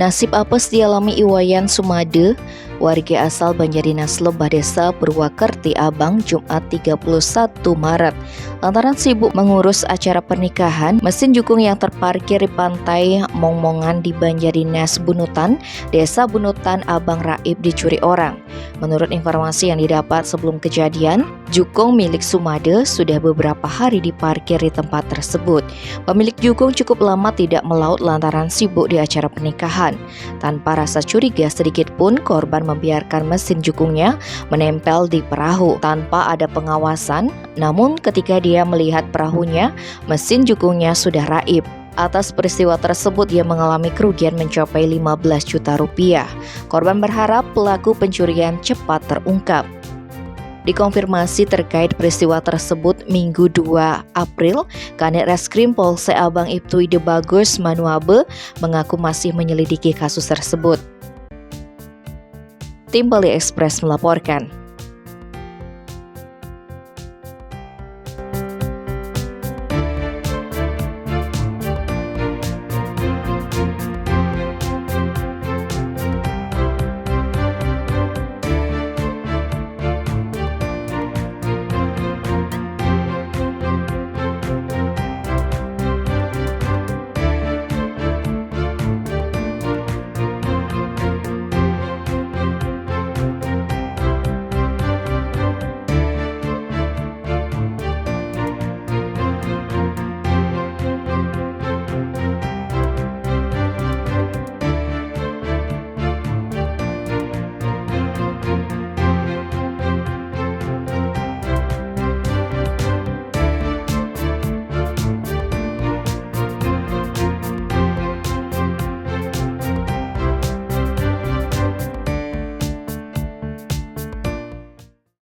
Nasib apes dialami Iwayan Sumade, warga asal Banjardinas Lebah Desa Purwakerti Abang, Jumat 31 Maret. Lantaran sibuk mengurus acara pernikahan, mesin jukung yang terparkir di pantai Mongmongan di Banjardinas Bunutan, Desa Bunutan Abang Raib dicuri orang. Menurut informasi yang didapat sebelum kejadian, jukung milik Sumade sudah beberapa hari diparkir di tempat tersebut. Pemilik jukung cukup lama tidak melaut lantaran sibuk di acara pernikahan. Tanpa rasa curiga sedikit pun, korban membiarkan mesin jukungnya menempel di perahu tanpa ada pengawasan. Namun ketika dia melihat perahunya, mesin jukungnya sudah raib. Atas peristiwa tersebut ia mengalami kerugian mencapai 15 juta rupiah. Korban berharap pelaku pencurian cepat terungkap. Dikonfirmasi terkait peristiwa tersebut Minggu 2 April, Kanit Reskrim Polsek Abang Ibtu Ide Bagus Manuabe mengaku masih menyelidiki kasus tersebut. Tim Bali Express melaporkan.